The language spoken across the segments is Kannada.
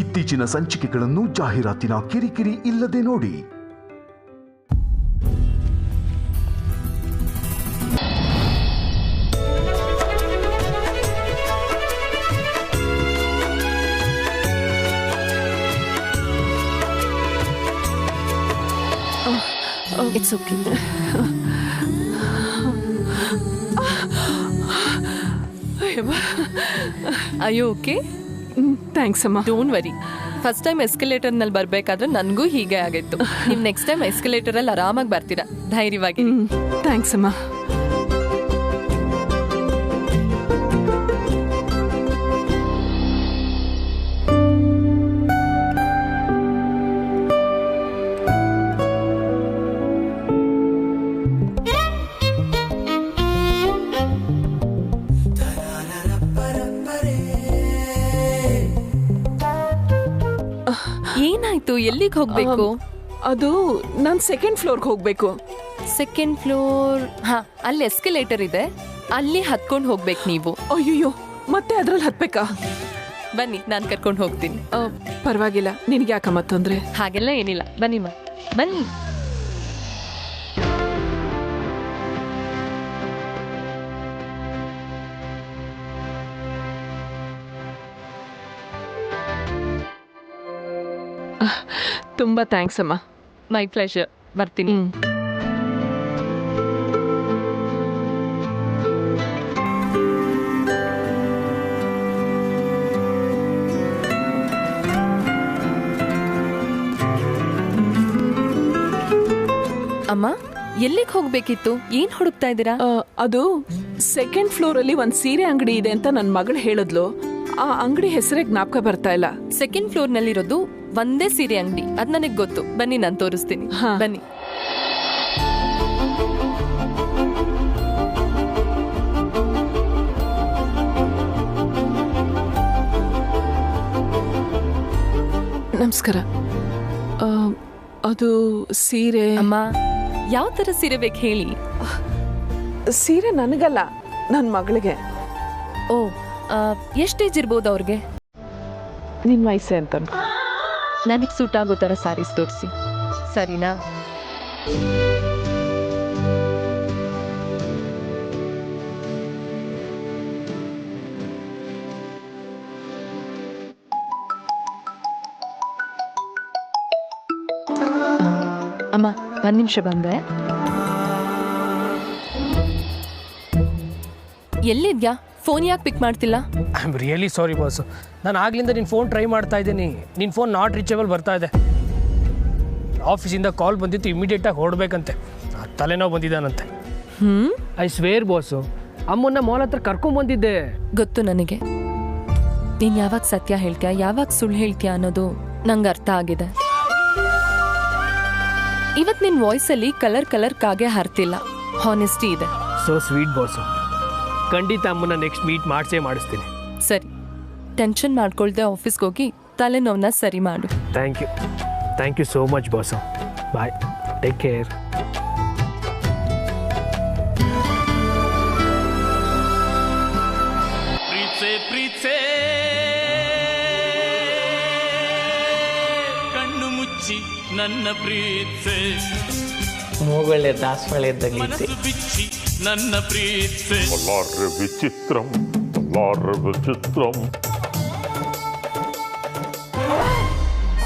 ಇತ್ತೀಚಿನ ಸಂಚಿಕೆಗಳನ್ನು ಜಾಹೀರಾತಿನ ಕಿರಿಕಿರಿ ಇಲ್ಲದೆ ನೋಡಿ. It's okay. Are you okay? Thanks ಅಮ್ಮ. Don't worry. ಫಸ್ಟ್ ಟೈಮ್ ಎಸ್ಕಲೇಟರ್ನಲ್ಲಿ ಬರಬೇಕಾದ್ರೆ ನನಗೂ ಹೀಗೆ ಆಗಿತ್ತು. ನೀವು ನೆಕ್ಸ್ಟ್ ಟೈಮ್ ಎಸ್ಕಲೇಟರಲ್ಲಿ ಆರಾಮಾಗಿ ಬರ್ತೀರಾ, ಧೈರ್ಯವಾಗಿ. ಥ್ಯಾಂಕ್ಸ್ ಅಮ್ಮ. ಏನಾಯ್ತು? ಎಲ್ಲಿಗೆ ಹೋಗ್ಬೇಕು? ಅದು ನಾನು ಸೆಕೆಂಡ್ ಫ್ಲೋರ್ಗೆ ಹೋಗ್ಬೇಕು. Second floor? ಹಾ, ಅಲ್ಲಿ ಎಸ್ಕಲೇಟರ್ ಇದೆ, ಅಲ್ಲಿ ಹತ್ಕೊಂಡು ಹೋಗ್ಬೇಕು ನೀವು. ಅಯ್ಯೋ, ಮತ್ತೆ ಅದ್ರಲ್ಲಿ ಹತ್ಬೇಕಾ? ಬನ್ನಿ, ನಾನು ಕರ್ಕೊಂಡು ಹೋಗ್ತೀನಿ. ಪರವಾಗಿಲ್ಲ, ನಿನ್ಗೆ ಯಾಕಮ್ಮ ತೊಂದ್ರೆ? ಹಾಗೆಲ್ಲ ಏನಿಲ್ಲ, ಬನ್ನಿ ಬನ್ನಿ. ತುಂಬಾ ಥ್ಯಾಂಕ್ಸ್ ಅಮ್ಮ. My pleasure. ಬರ್ತೀನಿ. ಅಮ್ಮ, ಎಲ್ಲಿಗೆ ಹೋಗ್ಬೇಕಿತ್ತು? ಏನ್ ಹುಡುಕ್ತಾ ಇದ್ದೀರಾ? ಅದು ಸೆಕೆಂಡ್ ಫ್ಲೋರ್ ಅಲ್ಲಿ ಒಂದ್ ಸೀರೆ ಅಂಗಡಿ ಇದೆ ಅಂತ ನನ್ನ ಮಗಳು ಹೇಳಿದ್ಲು. ಆ ಅಂಗಡಿ ಹೆಸರೇ ಜ್ಞಾಪಕ ಬರ್ತಾ ಇಲ್ಲ. ಸೆಕೆಂಡ್ ಫ್ಲೋರ್ ನಲ್ಲಿರೋದು ಒಂದೇ ಸೀರೆ ಅಂಗಡಿ, ಅದ್ ನನಗೆ ಗೊತ್ತು. ಬನ್ನಿ, ನಾನು ತೋರಿಸ್ತೀನಿ. ಬನ್ನಿ. ನಮಸ್ಕಾರ. ಅದು ಸೀರೆ. ಅಮ್ಮ, ಯಾವ ತರ ಸೀರೆ ಬೇಕು ಹೇಳಿ? ಸೀರೆ ನನಗಲ್ಲ, ನನ್ನ ಮಗಳಿಗೆ. ಓ, ಎಷ್ಟು ಏಜ್ ಇರ್ಬೋದು ಅವ್ರಿಗೆ? ನಿನ್ನ ವಯಸ್ಸೇ ಅಂತ. ನನಗೆ ಸೂಟ್ ಆಗೋ ಥರ ಸಾರೀಸ್ ತೋರಿಸಿ, ಸರಿನಾ? ಅಮ್ಮ, ಒಂದು ನಿಮಿಷ ಬಂದೆ. ಎಲ್ಲಿದ್ಯಾ? ಫೋನ್ ಯಾಕೆ ಪಿಕ್ ಮಾಡ್ತಿಲ್ಲ? I am really sorry boss. ನಾನು ಆಗ್ಲಿಂದ ನಿನ್ನ ಫೋನ್ ಟ್ರೈ ಮಾಡ್ತಾ ಇದ್ದೀನಿ. ನಿನ್ನ ಫೋನ್ ನಾಟ್ ರೀಚೇಬಲ್ ಬರ್ತಾ ಇದೆ. ಆಫೀಸಿಂದ ಕಾಲ್ ಬಂದಿತ್ತು, ಇಮಿಡಿಯೇಟಾಗಿ ಹೊರಡ್ಬೇಕಂತೆ. ತಲೆನೋವು ಬಂದಿದ್ದಾನಂತೆ. ಐ ಸ್ವೇರ್ ಬಾಸು, ಅಮ್ಮನ್ನ ಮಾಲ್ ಹತ್ರ ಕರ್ಕೊಂಡ್ಬಂದಿದ್ದೆ. ಗೊತ್ತು ನನಗೆ. ನೀನು ಯಾವಾಗ ಸತ್ಯ ಹೇಳ್ತೀಯಾ, ಯಾವಾಗ ಸುಳ್ಳು ಹೇಳ್ತೀಯಾ ಅನ್ನೋದು ನಂಗೆ ಅರ್ಥ ಆಗಿದೆ. ಇವತ್ತು ನಿನ್ನ ವಾಯ್ಸಲ್ಲಿ ಕಲರ್ ಕಾಗೆ ಹರ್ತಿಲ್ಲ, ಹಾನೆಸ್ಟಿ ಇದೆ. So sweet boss. ಖಂಡಿತ ಅಮ್ಮನ ನೆಕ್ಸ್ಟ್ ಮೀಟ್ ಮಾಡಿಸ್ತೀನಿ. ಸರಿ, ಟೆನ್ಷನ್ ಮಾಡ್ಕೊಳ್ದೆ ಆಫೀಸ್ಗೆ ಹೋಗಿ ತಲೆನೋವನ್ನ ಸರಿ ಮಾಡು. Thank you so much boss. Bye, take care. ಪ್ರೀತ್ಸೆ ಕಣ್ಣು ಮುಚ್ಚಿ ನನ್ನ ಪ್ರೀತ್ಸೆ, ಮೂಗೊಳ್ಳೆ ದಾಸವಾಳ ಇದ್ದಂಗೆ ಬಿಚ್ಚಿ ನನ್ನ ಪ್ರೀತ್ಸೆ. ವಿಚಿತ್ರಂ ವಿಚಿತ್ರಂ.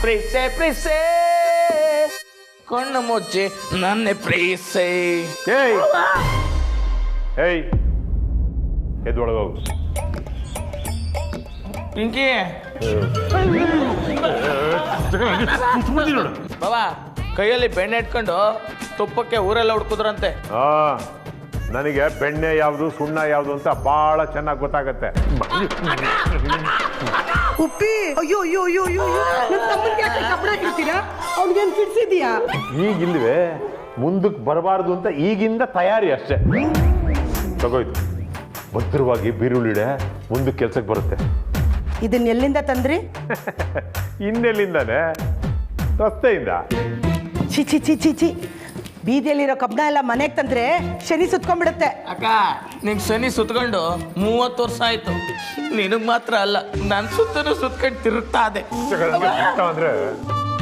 ಪ್ರೀತ್ಸೆ ಕಣ್ಣು ಮುಚ್ಚಿ ನನ್ನ ಪ್ರೀತ್ಸೆ. ಏಯ್, ಎದ್ದೊಳಗೋಗು. ಪಿಂಕಿ ಬಾಬಾ, ಕೈಯಲ್ಲಿ ಬೆಣ್ಣೆ ಇಟ್ಕೊಂಡು ತುಪ್ಪಕ್ಕೆ ಊರೆಲ್ಲ ಹುಡ್ಕುದ್ರಂತೆ. ನನಗೆ ಬೆಣ್ಣೆ ಯಾವುದು ಸುಣ್ಣ ಯಾವುದು ಅಂತ ಬಹಳ ಚೆನ್ನಾಗಿ ಗೊತ್ತಾಗತ್ತೆ. ಉಪ್ಪಿ, ಅಯ್ಯೋ ಅಯ್ಯೋ ಅಯ್ಯೋ ಅಯ್ಯೋ, ನನ್ನ ತಮ್ಮನಿಗೆ ಯಾಕೆ ಕಬ್ಬಣ ಹಿಡ್ತೀರಾ? ಅವ್ನಿಗೇನು ಫಿಡ್ಸಿದ್ಯಾ? ಈಗಿಲ್ವೇ, ಮುಂದಕ್ಕೆ ಬರಬಾರ್ದು ಅಂತ ಈಗಿಂದ ತಯಾರಿ ಅಷ್ಟೇ. ತಗೋಯ್ತು, ಭದ್ರವಾಗಿ ಬೀರುಳ್ಳಿಡೆ, ಮುಂದಕ್ಕೆ ಕೆಲ್ಸಕ್ಕೆ ಬರುತ್ತೆ. ಇದನ್ನ ಎಲ್ಲಿಂದ ತಂದ್ರಿ? ಇನ್ನೆಲ್ಲಿಂದಾನೆ? ರಸ್ತೆಯಿಂದ. ಚಿ ಚಿ ಚಿ ಚಿ ಚಿ, ಬೀದಿಯಲ್ಲಿರೋ ಕಬ್ಬಣ ಎಲ್ಲ ಮನೆಗೆ ತಂದ್ರೆ ಶನಿ ಸುತ್ಕೊಂಡ್ಬಿಡುತ್ತೆ. ಅಕ್ಕ ನಿಂಗೆ ಶನಿ ಸುತ್ಕೊಂಡು 30 ವರ್ಷ ಆಯ್ತು. ನಿನಗ್ ಮಾತ್ರ ಅಲ್ಲ, ನನ್ನ ಸುತ್ತನೂ ಸುತ್ಕೊಂಡು ತಿರುಗ್ತಾ ಇದೆ. ಅಂದ್ರೆ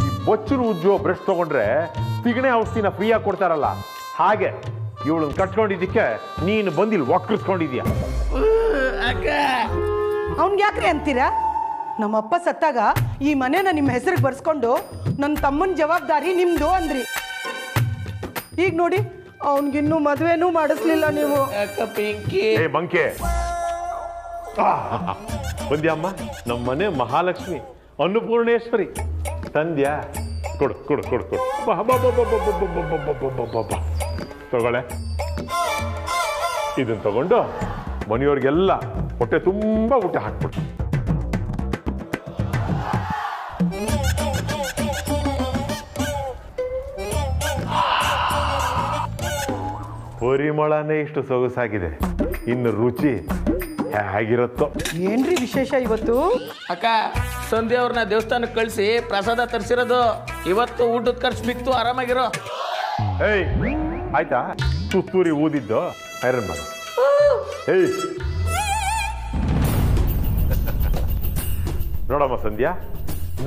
ಈ ಬೊಚ್ಚರು ಉಜ್ಜೋ ಬ್ರಷ್ ತಗೊಂಡ್ರೆ ತಿಗಣೆ ಔಷಧಿನ ಫ್ರೀಯಾಗಿ ಕೊಡ್ತಾರಲ್ಲ, ಹಾಗೆ ಇವಳನ್ನ ಕಟ್ಕೊಂಡಿದ್ದಕ್ಕೆ ನೀನು ಬಂದಿಲ್ ವಕ್ರಿಸ್ಕೊಂಡಿದ್ಯಾ. ಅಕ್ಕ ಅವ್ನ್ಗೆ ಯಾಕ್ರಿ ಅಂತೀರಾ? ನಮ್ಮಪ್ಪ ಸತ್ತಾಗ ಈ ಮನೆನ ನಿಮ್ಮ ಹೆಸರಿಗೆ ಬರ್ಸ್ಕೊಂಡು ನನ್ನ ತಮ್ಮನ ಜವಾಬ್ದಾರಿ ನಿಮ್ದು ಅಂದ್ರಿ. ಈಗ ನೋಡಿ ಅವನ್ಗಿನ್ನೂ ಮದುವೆನೂ ಮಾಡಿಸ್ಲಿಲ್ಲ ನೀವು. ಅಕ್ಕ ಪಿಂಕಿ ಏ ಬಂಕೆ, ಬಂದ್ಯಮ್ಮ, ನಮ್ಮ ಮನೆ ಮಹಾಲಕ್ಷ್ಮಿ ಅನ್ನಪೂರ್ಣೇಶ್ವರಿ ತಂದ್ಯಾ? ಕೊಡು ಕೊಡು ಕೊಡು ಕೊಡು, ತಗೊಳ್ಳೆ. ಇದನ್ನ ತಗೊಂಡು ಮನೆಯವ್ರಿಗೆಲ್ಲ ಹೊಟ್ಟೆ ತುಂಬಾ ಊಟ ಹಾಕ್ಬಿಟ್ಟು. ಪರಿಮಳನೇ ಇಷ್ಟು ಸೊಗಸಾಗಿದೆ, ಇನ್ನು ರುಚಿ ಹೇಗಿರುತ್ತೋ. ಏನ್ರಿ ವಿಶೇಷ ಇವತ್ತು? ಅಕ್ಕ ಸಂಧ್ಯಾ ಅವ್ರನ್ನ ದೇವಸ್ಥಾನಕ್ಕೆ ಕಳಿಸಿ ಪ್ರಸಾದ ತರಿಸಿರೋದು. ಇವತ್ತು ಊಟದ ಖರ್ಚು ಬಿತ್ತು, ಆರಾಮಾಗಿರೋ. ಏಯ್ ಆಯ್ತಾ, ತುತ್ತೂರಿ ಊದಿದ್ದು ಐರನ್ ಮಾಡು. ಏಯ್ ನೋಡಮ್ಮ ಸಂಧ್ಯಾ,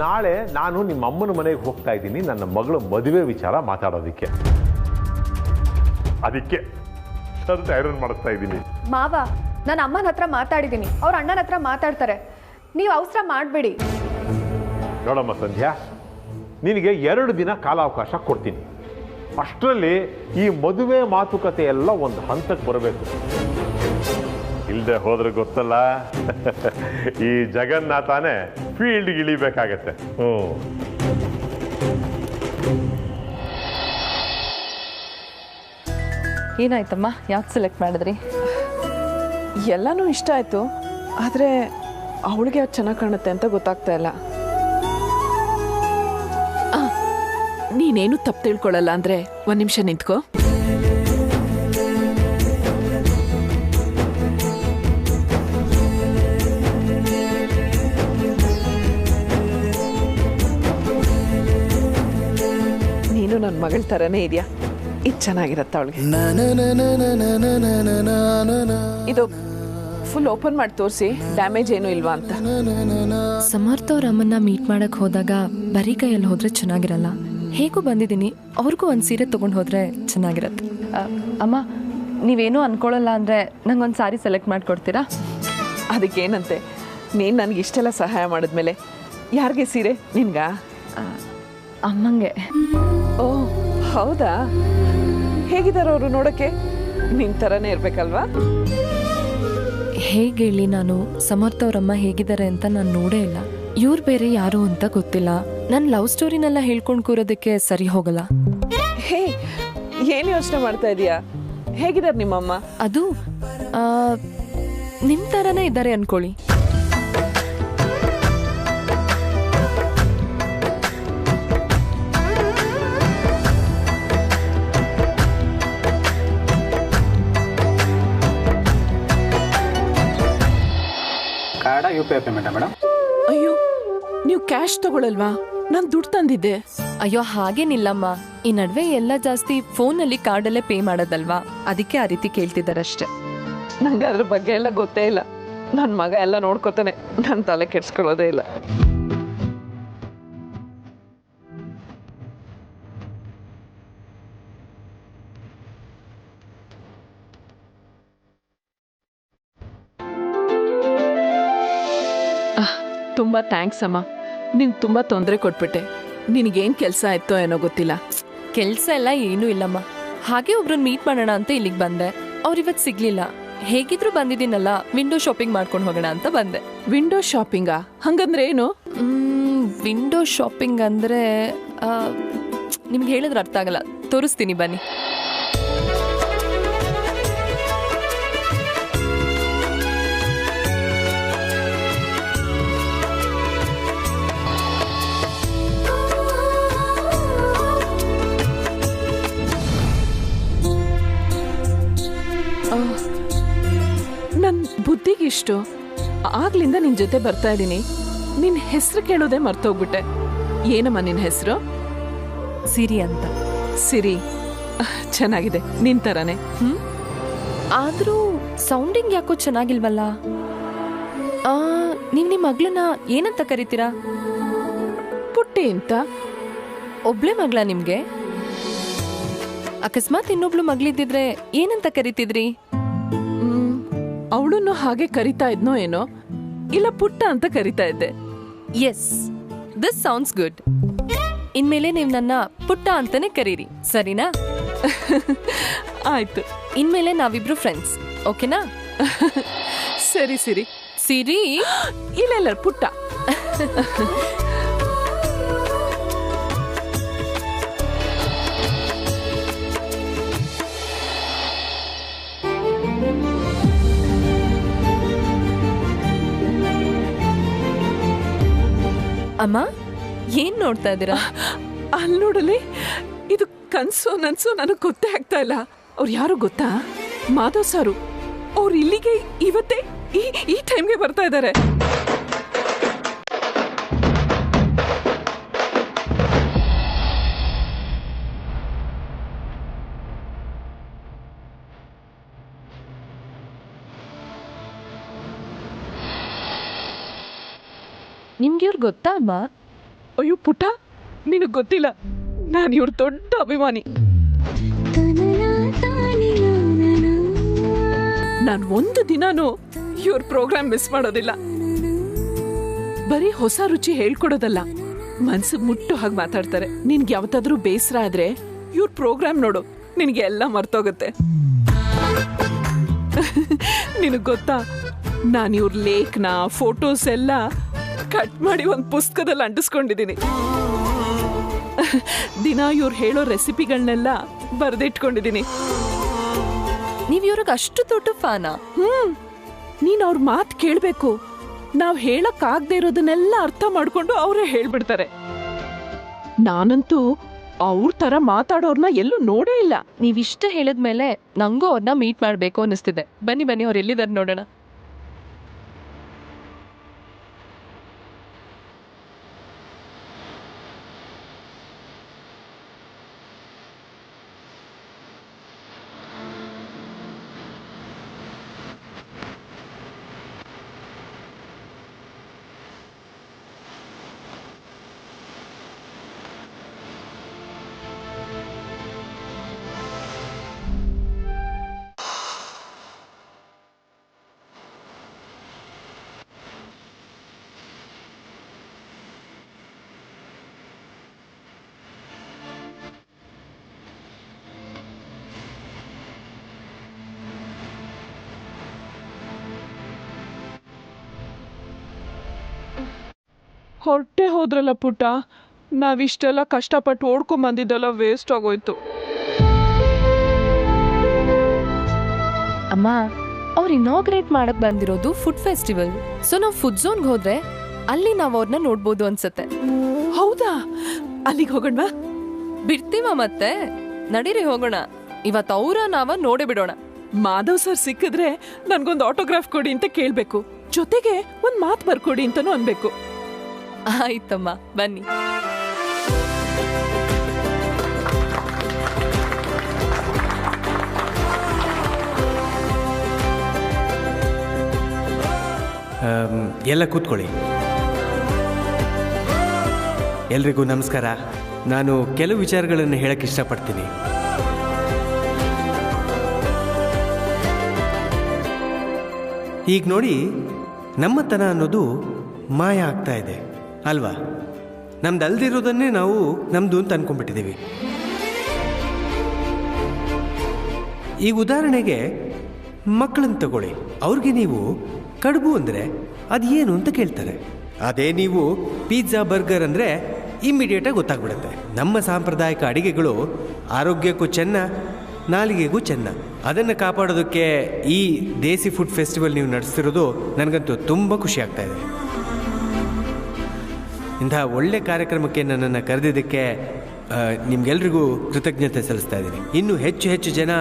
ನಾಳೆ ನಾನು ನಿಮ್ಮ ಅಮ್ಮನ ಮನೆಗೆ ಹೋಗ್ತಾ ಇದ್ದೀನಿ ನನ್ನ ಮಗಳ ಮದುವೆ ವಿಚಾರ ಮಾತಾಡೋದಕ್ಕೆ. ಅದಕ್ಕೆ ಶರ್ಟ್ ಐರನ್ ಮಾಡಿಸ್ತಾ ಇದ್ದೀನಿ. ಮಾವ, ನಾನು ಅಮ್ಮನ ಹತ್ರ ಮಾತಾಡಿದ್ದೀನಿ, ಅವ್ರ ಅಣ್ಣನ ಹತ್ರ ಮಾತಾಡ್ತಾರೆ, ನೀವು ಅವಸರ ಮಾಡಬೇಡಿ. ನೋಡಮ್ಮ ಸಂಧ್ಯಾ, ನಿನಗೆ 2 ದಿನ ಕಾಲಾವಕಾಶ ಕೊಡ್ತೀನಿ. ಅಷ್ಟರಲ್ಲಿ ಈ ಮದುವೆ ಮಾತುಕತೆ ಎಲ್ಲ ಒಂದು ಹಂತಕ್ಕೆ ಬರಬೇಕು. ಇಲ್ಲದೆ ಹೋದ್ರೆ ಗೊತ್ತಲ್ಲ, ಈ ಜಗನ್ನಾಥನೇ ಫೀಲ್ಡ್ಗೆ ಇಳಿಬೇಕಾಗತ್ತೆ. ಏನಾಯ್ತಮ್ಮ, ಯಾಕೆ ಸೆಲೆಕ್ಟ್ ಮಾಡಿದ್ರಿ? ಎಲ್ಲನೂ ಇಷ್ಟ ಆಯಿತು, ಆದರೆ ಅವಳಿಗೆ ಅದು ಚೆನ್ನಾಗಿ ಕಾಣುತ್ತೆ ಅಂತ ಗೊತ್ತಾಗ್ತಾ ಇಲ್ಲ. ನೀನೇನು ತಪ್ಪು ತಿಳ್ಕೊಳ್ಳಲ್ಲ ಅಂದರೆ 1 ನಿಮಿಷ ನಿಂತ್ಕೋ. ನೀನು ನನ್ನ ಮಗಳ ಥರನೇ ಇದೆಯಾ, ಇದು ಚೆನ್ನಾಗಿರತ್ತ ಅವಳಿಗೆ. ಇದು ಫುಲ್ ಓಪನ್ ಮಾಡಿ ತೋರಿಸಿ, ಡ್ಯಾಮೇಜ್ ಏನೂ ಇಲ್ವಾ ಅಂತ. ಸಮರ್ಥ ಅವ್ರ ಅಮ್ಮನ್ನ ಮೀಟ್ ಮಾಡಕ್ ಹೋದಾಗ ಬರೀ ಕೈಯಲ್ಲಿ ಹೋದ್ರೆ ಚೆನ್ನಾಗಿರಲ್ಲ. ಹೇಗೂ ಬಂದಿದ್ದೀನಿ, ಅವ್ರಿಗೂ ಒಂದು ಸೀರೆ ತೊಗೊಂಡು ಹೋದ್ರೆ ಚೆನ್ನಾಗಿರತ್ತೆ. ಅಮ್ಮ, ನೀವೇನೂ ಅನ್ಕೊಳ್ಳಲ್ಲ ಅಂದರೆ ನಂಗೊಂದು ಸಾರಿ ಸೆಲೆಕ್ಟ್ ಮಾಡಿಕೊಡ್ತೀರಾ? ಅದಕ್ಕೇನಂತೆ, ನೀನು ನನಗೆ ಇಷ್ಟೆಲ್ಲ ಸಹಾಯ ಮಾಡಿದ್ಮೇಲೆ ಯಾರಿಗೆ ಸೀರೆ? ನಿನ್ಗ? ಅಮ್ಮಂಗೆ. ಓ ಹೌದಾ? ಹೇಗಿದ್ದಾರೆ ಅವರು ನೋಡೋಕ್ಕೆ? ನಿನ್ನ ಥರನೇ ಇರಬೇಕಲ್ವಾ? ಹೇಗೆ ಹೇಳಿ, ನಾನು ಸಮರ್ಥ ಅವ್ರಮ್ಮ ಹೇಗಿದ್ದಾರೆ ಅಂತ ನಾನು ನೋಡೇ ಇಲ್ಲ. ಇವ್ರು ಬೇರೆ ಯಾರು ಅಂತ ಗೊತ್ತಿಲ್ಲ. ನನ್ನ ಲವ್ ಸ್ಟೋರಿನೆಲ್ಲ ಹೇಳ್ಕೊಂಡು ಕೂರೋದಕ್ಕೆ ಸರಿ ಹೋಗಲ್ಲ. ಹೇ, ಏನು ಯೋಚನೆ ಮಾಡ್ತಾ ಇದೀಯಾ? ಹೇಗಿದ್ದಾರೆ ನಿಮ್ಮಮ್ಮ? ಅದು ನಿಮ್ಮ ಥರನೇ ಇದ್ದಾರೆ ಅನ್ಕೊಳ್ಳಿ. ಕಾರ್ಡ UPI ಪೇಮೆಂಟಾ ಮೇಡಮ್? ಅಯ್ಯೋ, ನೀವು ಕ್ಯಾಶ್ ತಗೊಳ್ಳಲ್ವಾ? ನಾನು ದುಡ್ಡು ತಂದಿದ್ದೆ. ಅಯ್ಯೋ ಹಾಗೇನಿಲ್ಲಮ್ಮ, ಈ ನಡುವೆ ಎಲ್ಲ ಜಾಸ್ತಿ ಫೋನಲ್ಲಿ ಕಾರ್ಡಲ್ಲೇ ಪೇ ಮಾಡೋದಲ್ವಾ, ಅದಕ್ಕೆ ಆ ರೀತಿ ಕೇಳ್ತಿದ್ದಾರಷ್ಟೆ. ನಂಗೆ ಅದ್ರ ಬಗ್ಗೆ ಎಲ್ಲ ಗೊತ್ತೇ ಇಲ್ಲ. ನನ್ನ ಮಗ ಎಲ್ಲ ನೋಡ್ಕೋತಾನೆ, ನನ್ನ ತಲೆ ಕೆಡ್ಸ್ಕೊಳ್ಳೋದೇ ಇಲ್ಲ. ತುಂಬ ಥ್ಯಾಂಕ್ಸ್ ಅಮ್ಮ, ನಿಂಗೆ ತುಂಬ ತೊಂದರೆ ಕೊಟ್ಬಿಟ್ಟೆ. ನಿನಗೇನು ಕೆಲಸ ಆಯ್ತೋ ಏನೋ ಗೊತ್ತಿಲ್ಲ. ಕೆಲಸ ಎಲ್ಲ ಏನೂ ಇಲ್ಲಮ್ಮ, ಹಾಗೆ ಒಬ್ರನ್ನ ಮೀಟ್ ಮಾಡೋಣ ಅಂತ ಇಲ್ಲಿಗೆ ಬಂದೆ. ಅವ್ರಿವತ್ತು ಸಿಗ್ಲಿಲ್ಲ. ಹೇಗಿದ್ರು ಬಂದಿದ್ದೀನಲ್ಲ, ವಿಂಡೋ ಶಾಪಿಂಗ್ ಮಾಡ್ಕೊಂಡು ಹೋಗೋಣ ಅಂತ ಬಂದೆ. ವಿಂಡೋ ಶಾಪಿಂಗಾ? ಹಂಗಂದ್ರೆ ಏನು? ವಿಂಡೋ ಶಾಪಿಂಗ್ ಅಂದರೆ ನಿಮ್ಗೆ ಹೇಳಿದ್ರೆ ಅರ್ಥ ಆಗಲ್ಲ, ತೋರಿಸ್ತೀನಿ ಬನ್ನಿ. ನನ್ನ ಬುದ್ಧಿಗಿಷ್ಟು ಆಗ್ಲಿಂದ ನಿನ್ನ ಜೊತೆ ಬರ್ತಾ ಇದ್ದೀನಿ. ನಿನ್ನ ಹೆಸರು ಕೇಳೋದೇ ಮರ್ತೋಗ್ಬಿಟ್ಟೆ. ಏನಮ್ಮ ನಿನ್ನ ಹೆಸರು? ಸಿರಿ ಅಂತ. ಸಿರಿ, ಚೆನ್ನಾಗಿದೆ ನಿನ್ ತರಾನೆ. ಆದರೂ ಸೌಂಡಿಂಗ್ ಯಾಕೋ ಚೆನ್ನಾಗಿಲ್ವಲ್ಲ. ನೀವು ನಿಮ್ಮ ಮಗಳನ್ನ ಏನಂತ ಕರಿತೀರಾ? ಪುಟ್ಟಿ ಅಂತ. ಒಬ್ಳೆ ಮಗಳ ನಿಮ್ಗೆ? ಅಕಸ್ಮಾತ್ ಇನ್ನೊಬ್ಳು ಮಗಳಿದ್ದಿದ್ರೆ ಏನಂತ ಕರಿತಿದ್ರಿ? ಅವಳನ್ನು ಹಾಗೆ ಕರಿತಾ ಇದ್ನೋ ಏನೋ, ಇಲ್ಲ ಪುಟ್ಟ ಅಂತ ಕರಿತಾ ಇದ್ದೆ. Yes, this sounds good. ಇನ್ಮೇಲೆ ನೀವು ನನ್ನ ಪುಟ್ಟ ಅಂತಾನೆ ಕರೀರಿ, ಸರಿನಾ? ಆಯ್ತು. ಇನ್ಮೇಲೆ ನಾವಿಬ್ರು ಫ್ರೆಂಡ್ಸ್, ಓಕೆನಾ? ಸರಿ ಸಿರಿ. ಸಿರಿ? ಇಲ್ಲ ಪುಟ್ಟ. ಅಮ್ಮ, ಏನ್ ನೋಡ್ತಾ ಇದ್ದೀರಾ? ಅಲ್ಲಿ ನೋಡಲಿ, ಇದು ಕನ್ಸು ನನ್ಸು ನನಗೆ ಗೊತ್ತೇ ಆಗ್ತಾ ಇಲ್ಲ. ಅವ್ರು ಯಾರು ಗೊತ್ತಾ? ಮಾಧವ್ ಸಾರು. ಅವ್ರು ಇಲ್ಲಿಗೆ ಇವತ್ತೇ ಈ ಟೈಮ್ಗೆ ಬರ್ತಾ ಇದ್ದಾರೆ. ನಿಮ್ಗೆ ಇವ್ರು ಗೊತ್ತಾ ಅಮ್ಮ? ಅಯ್ಯೋ ಪುಟ್ಟ, ನಿನಗೆ ಗೊತ್ತಿಲ್ಲ, ನಾನು ಇವ್ರ ದೊಡ್ಡ ಅಭಿಮಾನಿ. ನಾನು ಒಂದು ದಿನಾನು ಇವ್ರ ಪ್ರೋಗ್ರಾಮ್ ಮಿಸ್ ಮಾಡೋದಿಲ್ಲ. ಬರೀ ಹೊಸ ರುಚಿ ಹೇಳ್ಕೊಡೋದಲ್ಲ, ಮನ್ಸಿಗೆ ಮುಟ್ಟೋ ಹಾಗೆ ಮಾತಾಡ್ತಾರೆ. ನಿನ್ಗೆ ಯಾವತ್ತಾದ್ರೂ ಬೇಸರ ಆದ್ರೆ ಇವ್ರ ಪ್ರೋಗ್ರಾಮ್ ನೋಡು, ನಿನಗೆ ಎಲ್ಲ ಮರ್ತೋಗುತ್ತೆ. ನಿನಗೆ ಗೊತ್ತಾ, ನಾನು ಇವ್ರ ಲೇಖನ ಫೋಟೋಸ್ ಎಲ್ಲ ಕಟ್ ಮಾಡಿ ಒಂದು ಪುಸ್ತಕದಲ್ಲಿ ಅಂಟಿಸ್ಕೊಂಡಿದ್ದೀನಿ. ದಿನ ಇವ್ರು ಹೇಳೋ ರೆಸಿಪಿಗಳನ್ನೆಲ್ಲ ಬರೆದಿಟ್ಕೊಂಡಿದ್ದೀನಿ. ನೀವ್ ಇವ್ರಿಗೆ ಅಷ್ಟು ದೊಡ್ಡ ಫ್ಯಾನಾ? ನೀನ್ ಅವ್ರ ಮಾತು ಕೇಳಬೇಕು. ನಾವ್ ಹೇಳಕ್ ಆಗದೆ ಇರೋದನ್ನೆಲ್ಲ ಅರ್ಥ ಮಾಡ್ಕೊಂಡು ಅವರೇ ಹೇಳ್ಬಿಡ್ತಾರೆ. ನಾನಂತೂ ಅವ್ರ ತರ ಮಾತಾಡೋರ್ನ ಎಲ್ಲೂ ನೋಡೇ ಇಲ್ಲ. ನೀವಿಷ್ಟ ಹೇಳಿದ್ಮೇಲೆ ನಂಗೂ ಅವ್ರನ್ನ ಮೀಟ್ ಮಾಡ್ಬೇಕು ಅನ್ನಿಸ್ತಿದೆ. ಬನ್ನಿ ಅವ್ರು ಎಲ್ಲಿದ್ದಾರೆ ನೋಡೋಣ. ಹೊರಟೆ ಹೋದ್ರಲ್ಲ ಪುಟ್ಟ, ನಾವಿಷ್ಟೆಲ್ಲ ಕಷ್ಟಪಟ್ಟು ಓಡ್ಕೊಂಡ್ ಬಂದಿದ್ದೆಲ್ಲ ವೇಸ್ಟ್ ಆಗೋಯ್ತು. ಅಮ್ಮ, ಅವ್ರು ಇನಾಗ್ರೇಟ್ ಮಾಡಕ್ ಬಂದಿರೋದು ಫುಡ್ ಫೆಸ್ಟಿವಲ್. ಸೊ ನಾವು ಫುಡ್ ಝೋನ್ಗೆ ಹೋದ್ರೆ ಅಲ್ಲಿ ನಾವು ಅವ್ರನ್ನ ನೋಡ್ಬೋದು ಅನ್ಸತ್ತೆ. ಹೌದಾ? ಅಲ್ಲಿಗೆ ಹೋಗೋಣ? ಬಿಡ್ತೀವ ಮತ್ತೆ? ನಡೀರಿ ಹೋಗೋಣ. ಇವತ್ತು ಅವ್ರ ನಾವ ನೋಡೇ ಬಿಡೋಣ. ಮಾಧವ್ ಸರ್ ಸಿಕ್ಕಿದ್ರೆ ನನ್ಗೊಂದು ಆಟೋಗ್ರಾಫ್ ಕೊಡಿ ಅಂತ ಕೇಳ್ಬೇಕು, ಜೊತೆಗೆ ಒಂದ್ ಮಾತು ಬರ್ಕೊಡಿ ಅಂತಾನು ಅನ್ಬೇಕು. ಆಯ್ತಮ್ಮ, ಬನ್ನಿ. ಎಲ್ಲ ಕೂತ್ಕೊಳ್ಳಿ. ಎಲ್ರಿಗೂ ನಮಸ್ಕಾರ. ನಾನು ಕೆಲವು ವಿಚಾರಗಳನ್ನು ಹೇಳಕ್ಕೆ ಇಷ್ಟಪಡ್ತೀನಿ. ಈಗ ನೋಡಿ, ನಮ್ಮತನ ಅನ್ನೋದು ಮಾಯ ಆಗ್ತಾ ಇದೆ ಅಲ್ವಾ? ನಮ್ದು ಅಲ್ದಿರೋದನ್ನೇ ನಾವು ನಮ್ಮದು ಅಂತ ಅಂದ್ಕೊಂಡ್ಬಿಟ್ಟಿದ್ದೀವಿ. ಈಗ ಉದಾಹರಣೆಗೆ ಮಕ್ಕಳನ್ನು ತಗೊಳ್ಳಿ. ಅವ್ರಿಗೆ ನೀವು ಕಡುಬು ಅಂದರೆ ಅದು ಏನು ಅಂತ ಕೇಳ್ತಾರೆ. ಅದೇ ನೀವು ಪಿಜ್ಜಾ ಬರ್ಗರ್ ಅಂದರೆ ಇಮ್ಮಿಡಿಯೇಟಾಗಿ ಗೊತ್ತಾಗ್ಬಿಡುತ್ತೆ. ನಮ್ಮ ಸಾಂಪ್ರದಾಯಿಕ ಅಡಿಗೆಗಳು ಆರೋಗ್ಯಕ್ಕೂ ಚೆನ್ನ, ನಾಲಿಗೆಗೂ ಚೆನ್ನ. ಅದನ್ನು ಕಾಪಾಡೋದಕ್ಕೆ ಈ ದೇಸಿ ಫುಡ್ ಫೆಸ್ಟಿವಲ್ ನೀವು ನಡೆಸ್ತಿರೋದು ನನಗಂತೂ ತುಂಬ ಖುಷಿ ಆಗ್ತಾ ಇದೆ. ಇಂತಹ ಒಳ್ಳೆ ಕಾರ್ಯಕ್ರಮಕ್ಕೆ ನನ್ನನ್ನು ಕರೆದಿದ್ದಕ್ಕೆ ನಿಮ್ಗೆಲ್ರಿಗೂ ಕೃತಜ್ಞತೆ ಸಲ್ಲಿಸ್ತಾ ಇದ್ದೀನಿ. ಇನ್ನೂ ಹೆಚ್ಚು ಹೆಚ್ಚು ಜನ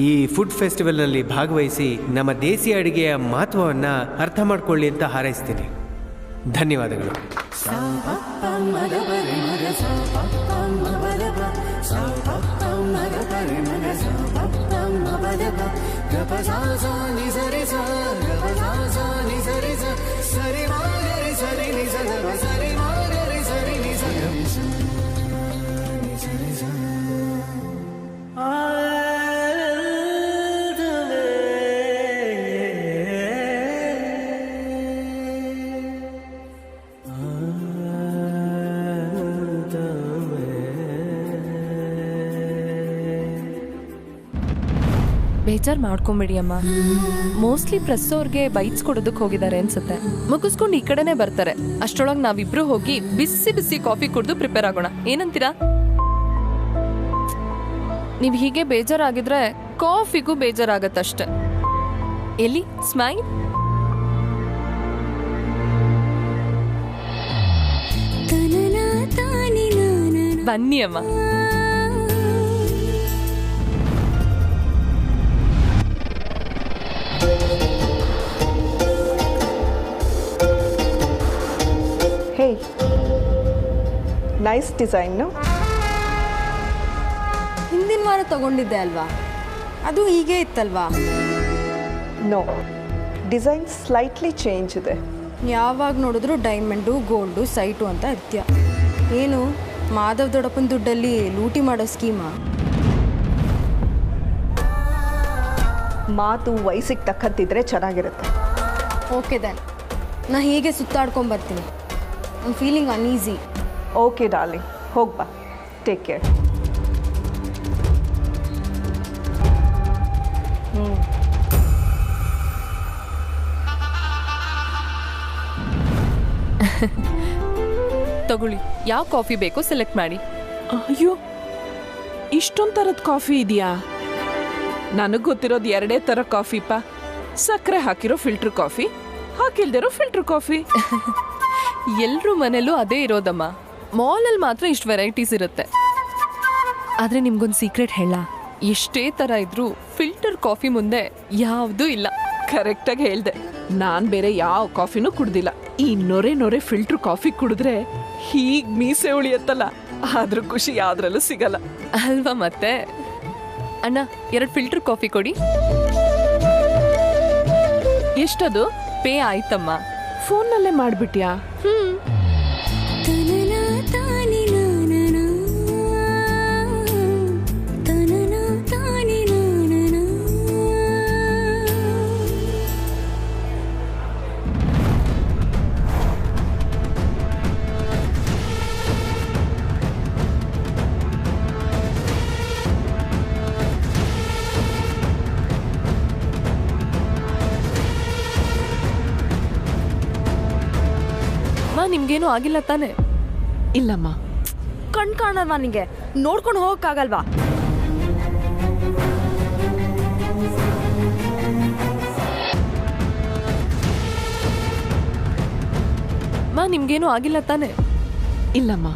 ಈ ಫುಡ್ ಫೆಸ್ಟಿವಲ್ನಲ್ಲಿ ಭಾಗವಹಿಸಿ ನಮ್ಮ ದೇಸಿ ಅಡುಗೆಯ ಮಹತ್ವವನ್ನು ಅರ್ಥ ಮಾಡಿಕೊಳ್ಳಿ ಅಂತ ಹಾರೈಸ್ತೀನಿ. ಧನ್ಯವಾದಗಳು. सा ಬೇಜಾರು ಮಾಡ್ಕೊಂಬಿಡಿ ಅಮ್ಮ. ಮೋಸ್ಟ್ಲಿ ಪ್ರೆಸ್ ಅವ್ರಿಗೆ ಬೈಟ್ಸ್ ಕೊಡೋದಕ್ಕೆ ಹೋಗಿದ್ದಾರೆ ಅನ್ಸುತ್ತೆ. ಮುಗಿಸ್ಕೊಂಡು ಈ ಕಡೆನೇ ಬರ್ತಾರೆ. ಅಷ್ಟರೊಳಗೆ ನಾವಿಬ್ರು ಹೋಗಿ ಬಿಸಿ ಬಿಸಿ ಕಾಫಿ ಕುಡಿದು ಪ್ರಿಪೇರ್ ಆಗೋಣ. ಏನಂತೀರಾ? ನೀವು ಹೀಗೆ ಬೇಜಾರಾಗಿದ್ರೆ ಕಾಫಿಗೂ ಬೇಜಾರಾಗತ್ತಷ್ಟೆ. ಎಲ್ಲಿ ಸ್ಮೈಲ್? ಬನ್ನಿ ಅಮ್ಮ. ಹೇ, ನೈಸ್ ಡಿಸೈನು. ಹಿಂದಿನ ವಾರ ತಗೊಂಡಿದ್ದೆ ಅಲ್ವಾ, ಅದು ಹೀಗೆ ಇತ್ತಲ್ವಾ? ನೋ, ಡಿಸೈನ್ ಸ್ಲೈಟ್ಲಿ ಚೇಂಜ್ ಇದೆ. ಯಾವಾಗ ನೋಡಿದ್ರು ಡೈಮಂಡು ಗೋಲ್ಡು ಸೈಟು ಅಂತ ಇರ್ತೀಯ. ಏನು ಮಾಧವ್ ದೊಡ್ಡಪ್ಪನ ದುಡ್ಡಲ್ಲಿ ಲೂಟಿ ಮಾಡೋ ಸ್ಕೀಮಾ? ಮಾತು ವಯಸ್ಸಿಗೆ ತಕ್ಕಂತಿದ್ರೆ ಚೆನ್ನಾಗಿರುತ್ತೆ. ಓಕೆ ದೆನ್, ನಾ ಹೀಗೆ ಸುತ್ತಾಡ್ಕೊಂಬರ್ತೀನಿ. I am feeling uneasy. Okay darling, ಹೋಗ್ಬಾ. Take care. ತಗೊಳ್ಳಿ, ಯಾವ ಕಾಫಿ ಬೇಕೋ ಸೆಲೆಕ್ಟ್ ಮಾಡಿ. ಅಯ್ಯೋ, ಇಷ್ಟೊಂದು ಥರದ ಕಾಫಿ ಇದೆಯಾ? ನನಗೆ ಗೊತ್ತಿರೋದು 2 ಥರ ಕಾಫಿಪ್ಪ. ಸಕ್ಕರೆ ಹಾಕಿರೋ ಫಿಲ್ಟರ್ ಕಾಫಿ, ಹಾಕಿಲ್ದಿರೋ ಫಿಲ್ಟರ್ ಕಾಫಿ. ಎಲ್ರೂ ಮನೇಲೂ ಅದೇ ಇರೋದಮ್ಮ. ಮಾಲಲ್ಲಿ ಮಾತ್ರ ಇಷ್ಟು ವೆರೈಟೀಸ್ ಇರುತ್ತೆ. ಆದರೆ ನಿಮ್ಗೊಂದು ಸೀಕ್ರೆಟ್ ಹೇಳ, ಎಷ್ಟೇ ಥರ ಇದ್ರೂ ಫಿಲ್ಟರ್ ಕಾಫಿ ಮುಂದೆ ಯಾವುದೂ ಇಲ್ಲ. ಕರೆಕ್ಟಾಗಿ ಹೇಳ್ದೆ. ನಾನು ಬೇರೆ ಯಾವ ಕಾಫಿನೂ ಕುಡ್ದಿಲ್ಲ. ಈ ನೊರೆ ಫಿಲ್ಟರ್ ಕಾಫಿ ಕುಡಿದ್ರೆ ಹೀಗ್ ಮೀಸೆ ಉಳಿಯತ್ತಲ್ಲ, ಆದ್ರೂ ಖುಷಿ ಯಾವ್ದ್ರಲ್ಲೂ ಸಿಗಲ್ಲ ಅಲ್ವಾ? ಮತ್ತೆ ಅಣ್ಣ, 2 ಫಿಲ್ಟರ್ ಕಾಫಿ ಕೊಡಿ. ಎಷ್ಟದು? ಪೇ ಆಯ್ತಮ್ಮ. ಫೋನ್ನಲ್ಲೇ ಮಾಡ್ಬಿಟ್ಯಾ? ನಿಮ್ಗೇನು ಆಗಿಲ್ಲ ತಾನೆ? ಇಲ್ಲಮ್ಮ. ಕಣ್ ಕಾಣಲ್ವಾ ನಿಂಗೆ? ನೋಡ್ಕೊಂಡು ಹೋಗಕ್ಕಾಗಲ್ವಾ? ನಿಮ್ಗೇನು ಆಗಿಲ್ಲ ತಾನೆ? ಇಲ್ಲಮ್ಮ.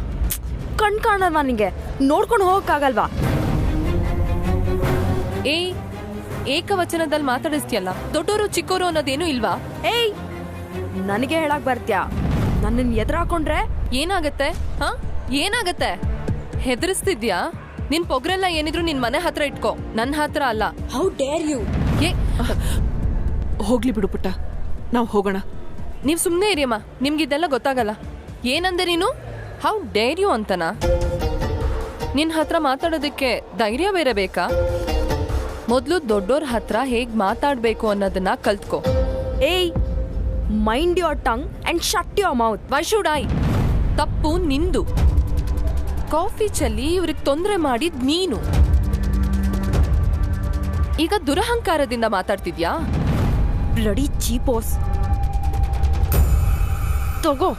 ಕಣ್ ಕಾಣಲ್ವಾ ನಿಂಗೆ? ನೋಡ್ಕೊಂಡು ಹೋಗಕ್ಕಾಗಲ್ವಾ? ಏಕವಚನದಲ್ಲಿ ಮಾತಾಡಿಸ್ತೀಯಲ್ಲ, ದೊಡ್ಡೋರು ಚಿಕ್ಕೋರು ಅನ್ನೋದೇನು ಇಲ್ವಾ? ಏಯ್, ನನಗೆ ಹೇಳಕ್ ಬರ್ತ್ಯಾ? ನನ್ನನ್ನು ಎದುರಾಕೊಂಡ್ರೆ ಏನಾಗತ್ತೆ? ಏನಾಗತ್ತೆ? ಹೆದರಿಸ್ತಿದ್ಯಾ? ನಿನ್ ಪೊಗ್ರೆಲ್ಲ ಏನಿದ್ರು ನಿನ್ ಮನೆ ಹತ್ರ ಇಟ್ಕೋ, ನನ್ನ ಹತ್ರ ಅಲ್ಲ. How dare you? ಹೋಗ್ಲಿ ಬಿಡು ಪುಟ್ಟ, ನಾವು ಹೋಗೋಣ. ನೀವ್ ಸುಮ್ನೆ ಇರಿಯಮ್ಮ, ನಿಮ್ಗಿದೆಲ್ಲ ಗೊತ್ತಾಗಲ್ಲ. ಏನಂದೆ ನೀನು? ಹೌ ಡೇರ್ ಯು ಅಂತನಾ? ನಿನ್ ಹತ್ರ ಮಾತಾಡೋದಕ್ಕೆ ಧೈರ್ಯ ಬೇರೆ ಬೇಕಾ? ಮೊದ್ಲು ದೊಡ್ಡೋರ್ ಹತ್ರ ಹೇಗ್ ಮಾತಾಡ್ಬೇಕು ಅನ್ನೋದನ್ನ ಕಲ್ತ್ಕೋ. ಏಯ್, mind your tongue and shut your mouth. Why should I? ತಪ್ಪು ನಿಂದು. ಕಾಫಿ ಚೆಲ್ಲಿ ಇವ್ರಿಗೆ ತೊಂದರೆ ಮಾಡಿದ್ ನೀನು. ಈಗ ದುರಹಂಕಾರದಿಂದ ಮಾತಾಡ್ತಿದ್ಯಾ? ಬ್ಲಡಿ ಚೀಪೋಸ್. ತಗೋ.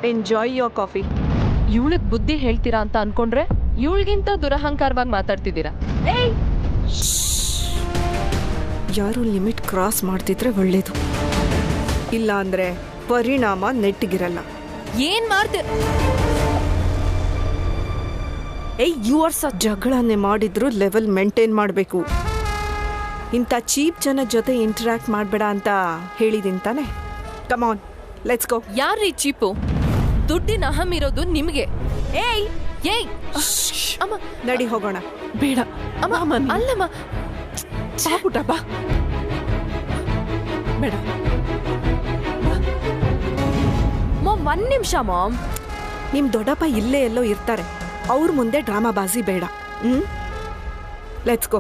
Enjoy your coffee. ಇವಳಿಗೆ ಬುದ್ಧಿ ಹೇಳ್ತೀರಾ ಅಂತ ಅನ್ಕೊಂಡ್ರೆ ಇವಳಿಗಿಂತ ದುರಹಂಕಾರವಾಗಿ ಮಾತಾಡ್ತಿದ್ದೀರಾ. ಏಯ್, ಯಾರು ಲಿಮಿಟ್ ಕ್ರಾಸ್ ಮಾಡ್ತಿದ್ರೆ ಒಳ್ಳೇದು, ಇಲ್ಲ ಅಂದರೆ ಪರಿಣಾಮ ನೆಟ್ಟಿಗಿರಲ್ಲ. ಏನ್ ಮಾಡ್ತೀರ? ಯು ಆರ್ ಸ ಜಗಳನ್ನೇ ಮಾಡಿದ್ರು ಲೆವೆಲ್ ಮೇಂಟೈನ್ ಮಾಡಬೇಕು. ಇಂಥ ಚೀಪ್ ಜನ ಜೊತೆ ಇಂಟರಾಕ್ಟ್ ಮಾಡಬೇಡ ಅಂತ ಹೇಳಿದೀನಿ ತಾನೆ. Come on, let's go. ಯಾರ್ರೀ ಚೀಪು? ದುಡ್ಡಿನ ಅಹಂ ಇರೋದು ನಿಮ್ಗೆ. ಏಯ್ ಏಯ್ ಅಮ್ಮ, ನಡಿ ಹೋಗೋಣ. ಬೇಡ ಅಮ್ಮ, ಅಲ್ಲಮ್ಮ, ಪುಟ್ಟ ಬಾ. ಬೇಡ ಮಾಮ್, 1 ನಿಮಿಷ ಮಾಮ್. ನಿಮ್ಮ ದೊಡ್ಡಪ್ಪ ಇಲ್ಲೇ ಎಲ್ಲೋ ಇರ್ತಾರೆ, ಅವ್ರ ಮುಂದೆ ಡ್ರಾಮಾ ಬಾಜಿ ಬೇಡ. Let's go.